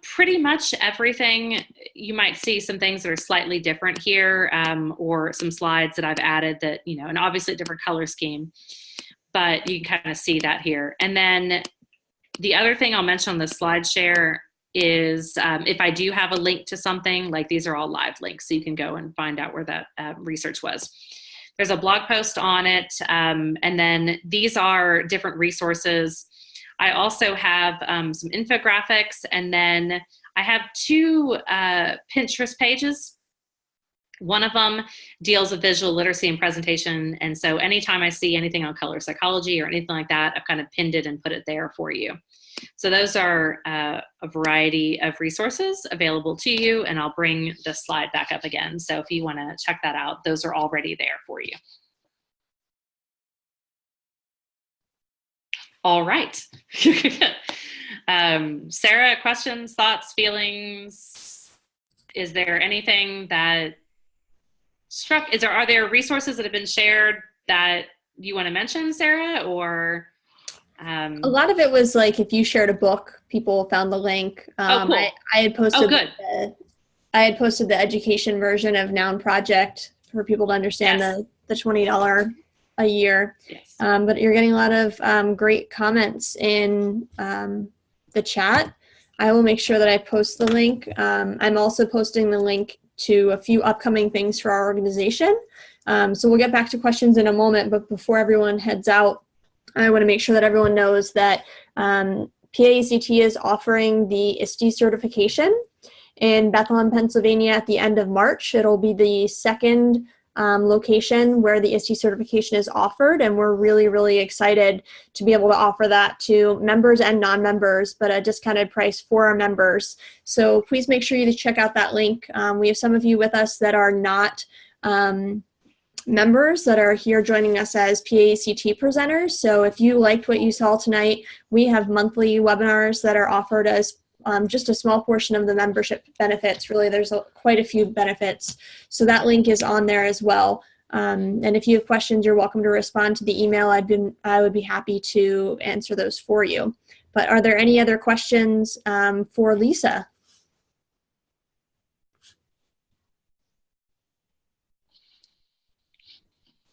Pretty much everything. You might see some things that are slightly different here, or some slides that I've added that, you know, and obviously a different color scheme, but you can kind of see that here. And then the other thing I'll mention on the slide share is if I do have a link to something, like these are all live links, so you can go and find out where that research was. There's a blog post on it, and then these are different resources. I also have some infographics, and then I have 2 Pinterest pages. One of them deals with visual literacy and presentation, and so anytime I see anything on color psychology or anything like that, I've kind of pinned it and put it there for you. So those are a variety of resources available to you, and I'll bring the slide back up again. So if you want to check that out, those are already there for you. All right. Sarah, questions, thoughts, feelings? Is there anything that struck? Are there resources that have been shared that you want to mention, Sarah, or? A lot of it was like, if you shared a book, people found the link. Oh, cool. I had posted. Oh, good. I had posted the education version of Noun Project for people to understand. Yes. the $20 a year. Yes. But you're getting a lot of great comments in the chat. I will make sure that I post the link. I'm also posting the link to a few upcoming things for our organization. So we'll get back to questions in a moment, but before everyone heads out, I want to make sure that everyone knows that PACT is offering the ISTE certification in Bethlehem, Pennsylvania at the end of March. It'll be the second location where the ISTE certification is offered, and we're really, really excited to be able to offer that to members and non-members, but at a discounted price for our members. So please make sure you check out that link. We have some of you with us that are not members that are here joining us as PACT presenters. So if you liked what you saw tonight, we have monthly webinars that are offered as just a small portion of the membership benefits. Really, there's quite a few benefits. So that link is on there as well. And if you have questions, you're welcome to respond to the email. I would be happy to answer those for you. But are there any other questions for Lisa?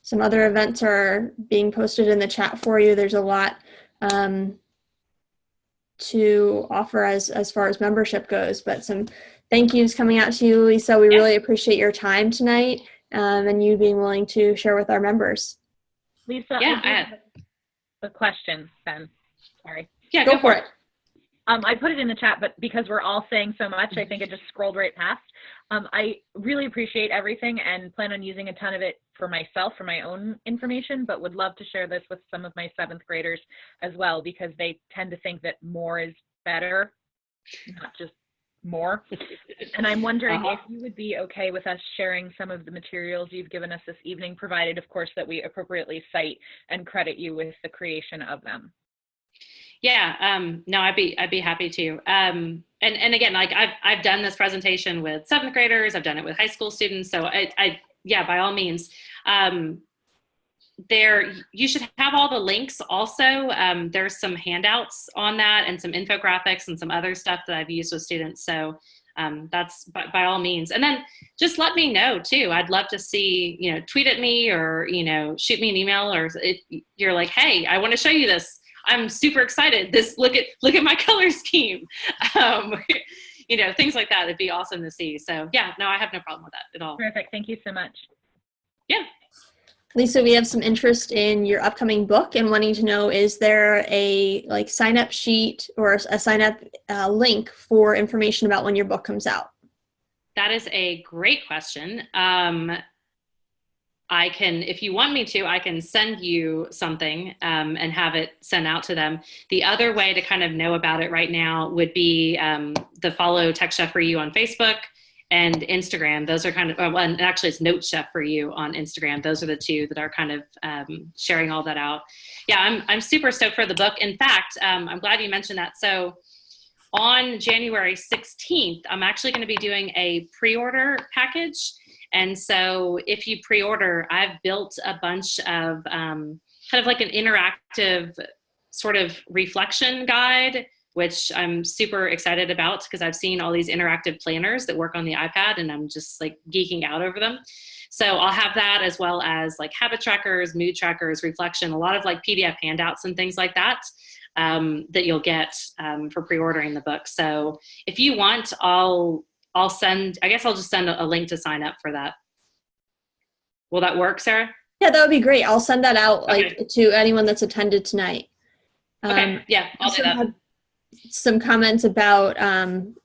Some other events are being posted in the chat for you. There's a lot to offer as far as membership goes, but some thank yous coming out to you, Lisa. We really appreciate your time tonight and you being willing to share with our members. Lisa, I have a question, Ben. Sorry. Yeah, go for it. I put it in the chat, but because we're all saying so much, I think it just scrolled right past. I really appreciate everything and plan on using a ton of it for myself, for my own information, but would love to share this with some of my 7th graders as well, because they tend to think that more is better, not just more. And I'm wondering if you would be okay with us sharing some of the materials you've given us this evening, provided, of course, that we appropriately cite and credit you with the creation of them. Yeah, no, I'd be happy to. And again, like I've done this presentation with 7th graders. I've done it with high school students. So yeah, by all means, you should have all the links also. There's some handouts on that and some infographics and some other stuff that I've used with students. So that's by all means. And then just let me know too. I'd love to see, tweet at me or, shoot me an email, or if you're like, hey, I want to show you this. I'm super excited. Look at my color scheme. Things like that. It'd be awesome to see. So yeah, no, I have no problem with that at all. Perfect. Thank you so much. Yeah. Lisa, we have some interest in your upcoming book and wanting to know, is there a sign up sheet or a sign up link for information about when your book comes out? That is a great question. I can, if you want me to, I can send you something and have it sent out to them. The other way to kind of know about it right now would be the follow Tech Chef for You on Facebook and Instagram. Those are kind of, well, and actually it's Note Chef for You on Instagram. Those are the two that are kind of sharing all that out. Yeah, I'm super stoked for the book. In fact, I'm glad you mentioned that. So on January 16th, I'm actually going to be doing a pre-order package. And so if you pre-order, I've built a bunch of kind of like an interactive sort of reflection guide, which I'm super excited about because I've seen all these interactive planners that work on the iPad and I'm just like geeking out over them. So I'll have that as well as like habit trackers, mood trackers, reflection, a lot of like PDF handouts and things like that that you'll get for pre-ordering the book. So if you want, I'll just send a link to sign up for that. Will that work, Sarah? Yeah, that would be great. I'll send that out to anyone that's attended tonight. Okay, yeah, I'll do that. Some comments about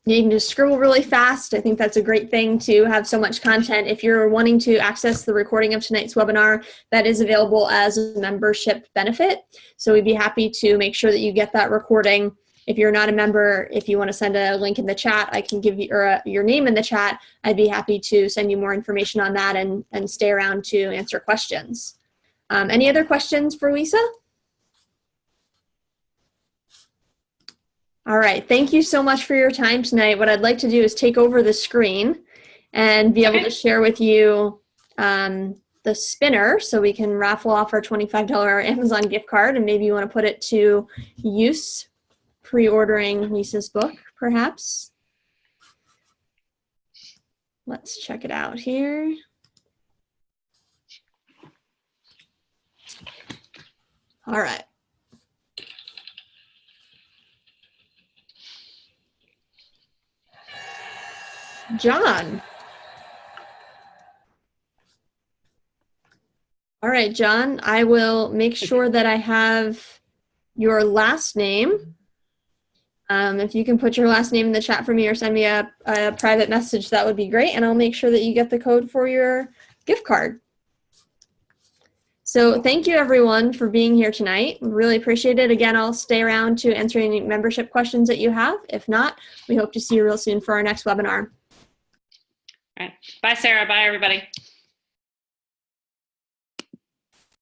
needing to scribble really fast. I think that's a great thing to have so much content. If you're wanting to access the recording of tonight's webinar, that is available as a membership benefit. So we'd be happy to make sure that you get that recording. If you're not a member, if you want to send a link in the chat, I can give you your name in the chat. I'd be happy to send you more information on that and stay around to answer questions. Any other questions for Lisa? All right, thank you so much for your time tonight. What I'd like to do is take over the screen and be able to share with you the spinner so we can raffle off our $25 Amazon gift card, and maybe you want to put it to use pre-ordering Lisa's book, perhaps. Let's check it out here. All right. John. All right, John, I will make sure that I have your last name If you can put your last name in the chat for me or send me a private message, that would be great. And I'll make sure that you get the code for your gift card. So thank you everyone for being here tonight. We really appreciate it. Again, I'll stay around to answer any membership questions that you have. If not, we hope to see you real soon for our next webinar. All right. Bye, Sarah. Bye, everybody.